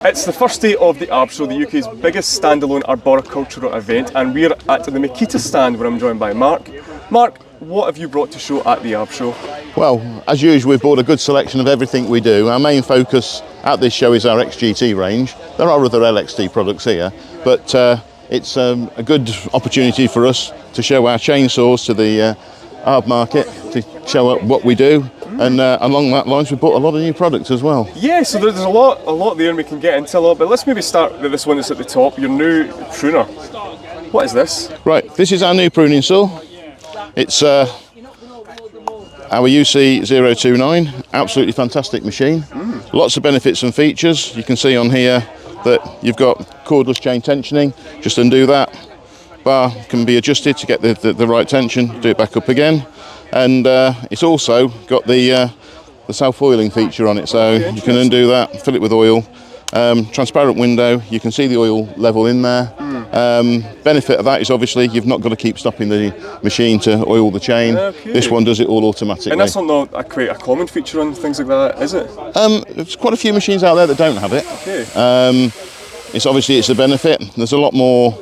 It's the first day of the ARB Show, the UK's biggest standalone arboricultural event, and we're at the Makita stand where I'm joined by Mark. Mark, what have you brought to show at the ARB Show? Well, as usual, we've brought a good selection of everything we do. Our main focus at this show is our XGT range. There are other LXT products here, but it's a good opportunity for us to show our chainsaws to the ARB market, to show what we do. And along that lines, we bought a lot of new products as well. Yeah, so there's a lot there, and we can get into a lot. But let's maybe start with this one that's at the top, your new pruner. What is this? Right, this is our new pruning saw. It's our UC029, absolutely fantastic machine. Lots of benefits and features. You can see on here that you've got cordless chain tensioning. Just undo that. Bar can be adjusted to get the right tension, do it back up again. And it's also got the self-oiling feature on it, so you can undo that, fill it with oil. Transparent window, you can see the oil level in there. Benefit of that is obviously you've not got to keep stopping the machine to oil the chain. This one does it all automatically. And that's not quite a common feature on things like that, is it? There's quite a few machines out there that don't have it. It's a benefit. There's a lot more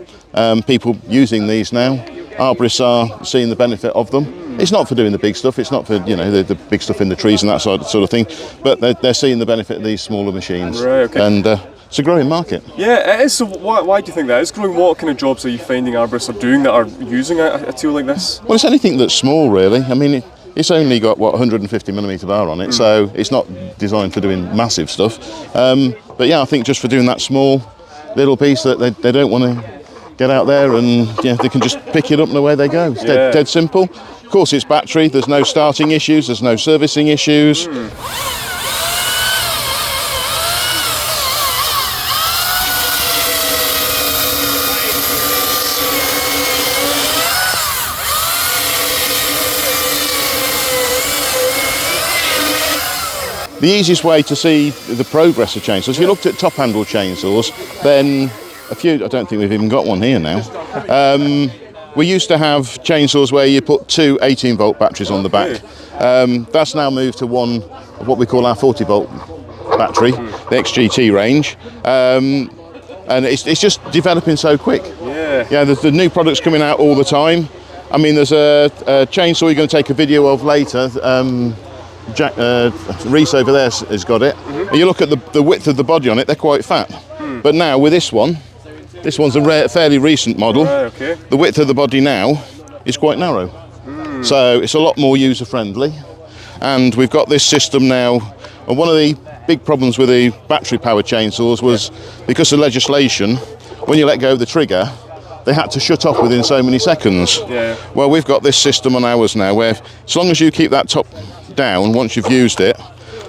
people using these now. Arborists are seeing the benefit of them. It's not for doing the big stuff, it's not for the big stuff in the trees and that sort of thing, but they're seeing the benefit of these smaller machines. Right, okay. And it's a growing market. Yeah, it is. So why do you think that is growing? What kind of jobs are you finding arborists are doing that are using a tool like this? Well, it's anything that's small really. I mean, it's only got, 150mm bar on it, so it's not designed for doing massive stuff. But yeah, I think just for doing that small little piece that they don't want to get out there and they can just pick it up and away they go. It's dead simple. Of course, it's battery. There's no starting issues. There's no servicing issues. The easiest way to see the progress of chainsaws, if you looked at top handle chainsaws, then I don't think we've even got one here now. We used to have chainsaws where you put two 18-volt batteries on the back. That's now moved to one of what we call our 40-volt battery, the XGT range. And it's just developing so quick. Yeah, there's the new products coming out all the time. I mean, there's a chainsaw you're going to take a video of later. Reese over there has got it. And you look at the width of the body on it, they're quite fat. But now with this one's a fairly recent model. The width of the body now is quite narrow. So it's a lot more user friendly. And we've got this system now. And one of the big problems with the battery powered chainsaws was because of legislation, when you let go of the trigger, they had to shut off within so many seconds. Well, we've got this system on ours now where as long as you keep that top down once you've used it,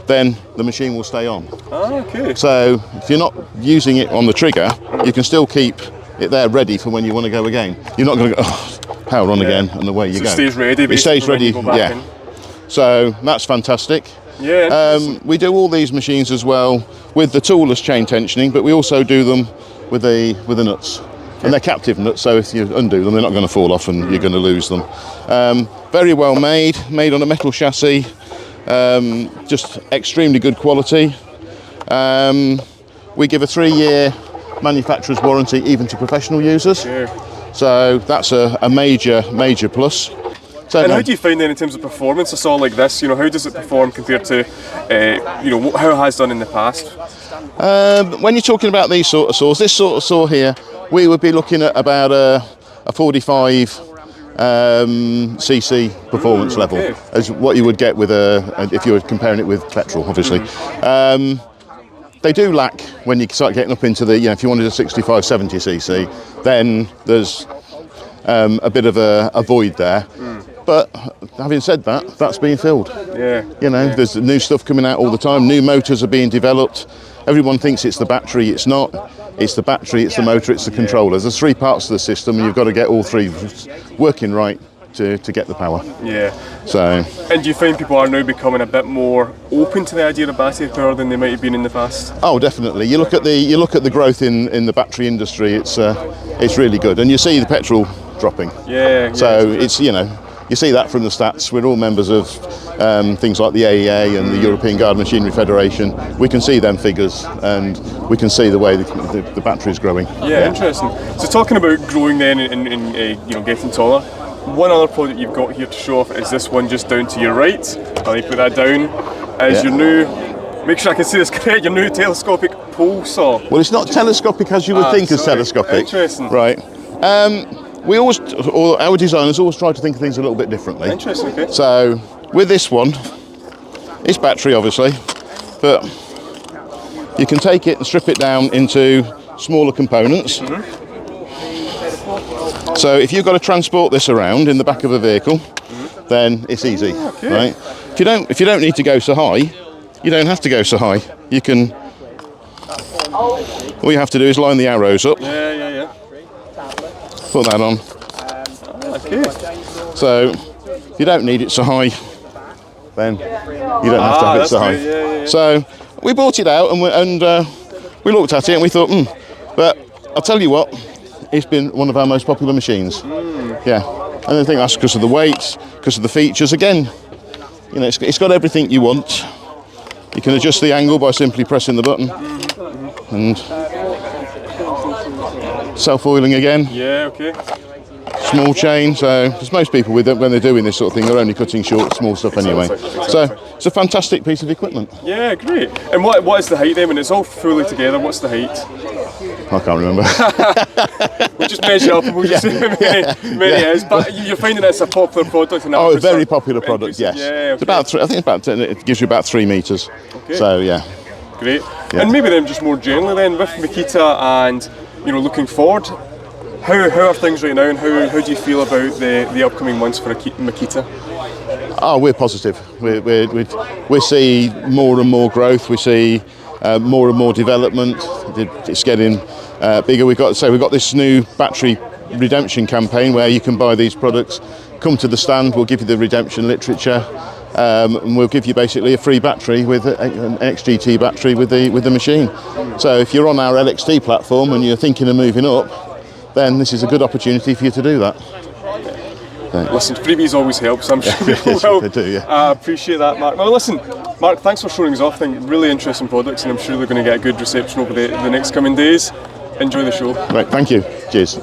then the machine will stay on. So if you're not using it on the trigger, you can still keep it there ready for when you want to go again. You're not going to go, power on again, and away you go. It stays ready. It stays ready, yeah. So that's fantastic. We do all these machines as well with the toolless chain tensioning, but we also do them with the nuts. And they're captive nuts, so if you undo them, they're not going to fall off and you're going to lose them. Very well made on a metal chassis. Just extremely good quality. We give a 3-year manufacturer's warranty even to professional users. So that's a major plus. So and how do you find then in terms of performance a saw like this? How does it perform compared to how it has done in the past? When you're talking about these sort of saws, this sort of saw here, we would be looking at about a 45 cc performance level as what you would get with if you were comparing it with petrol, obviously. They do lack when you start getting up into the, if you wanted a 65, 70 cc, then there's a bit of a void there. But having said that, that's being filled. There's new stuff coming out all the time. New motors are being developed. Everyone thinks it's the battery. It's not. It's the battery, it's the motor, it's the controllers. There's 3 parts to the system, and you've got to get all 3 working right to get the power. So. And do you find people are now becoming a bit more open to the idea of battery power than they might have been in the past? Oh, definitely. You look at the growth in the battery industry. It's really good, and you see the petrol dropping. So it's you see that from the stats. We're all members of things like the AEA and the European Garden Machinery Federation. We can see them figures, and we can see the way the battery is growing. Yeah, interesting. So talking about growing then and you know, getting taller, one other product you've got here to show off is this one just down to your right. I'll put that down. Is your new, make sure I can see this correct, your new telescopic pole saw. Well, it's not telescopic as you would think as telescopic. Interesting. Right. We always, or our designers always try to think of things a little bit differently. Interesting, okay. So with this one, it's battery obviously, but you can take it and strip it down into smaller components. So if you've got to transport this around in the back of a vehicle, then it's easy, right? If you don't need to go so high, you don't have to go so high. You can. All you have to do is line the arrows up. Yeah. Put that on. Okay. So if you don't need it so high, then you don't have to have it so high. Yeah. So we brought it out and we looked at it and we thought, but I'll tell you what, it's been one of our most popular machines. Yeah, and I think that's because of the weight, because of the features. Again, you know, it's got everything you want. You can adjust the angle by simply pressing the button, and self-oiling again. Yeah, okay. Small chain, so because most people with when they're doing this sort of thing, they're only cutting short, small stuff anyway. So it's a fantastic piece of equipment. Yeah, great. And what is the height then? When it's all fully together, what's the height? I can't remember. We'll just measure up and we'll just see how many it is. But you're finding it's a popular product. And a very popular product, yes. Yeah, okay. It's about I think it gives you about 3 meters. Okay. So yeah. Great. Yeah. And maybe then just more generally then with Makita and looking forward, how are things right now, and how do you feel about the upcoming months for Makita? Oh, we're positive. We see more and more growth. We see more and more development. It's getting bigger. We've got this new battery redemption campaign where you can buy these products, come to the stand, we'll give you the redemption literature, and we'll give you basically a free battery with an XGT battery with the machine. So if you're on our LXT platform and you're thinking of moving up, then this is a good opportunity for you to do that. Listen, freebies always help, so I'm sure people will. They do, yeah. Appreciate that, Mark. Well, listen, Mark, thanks for showing us off. I think really interesting products, and I'm sure they're going to get a good reception over the next coming days. Enjoy the show. Right, thank you. Cheers.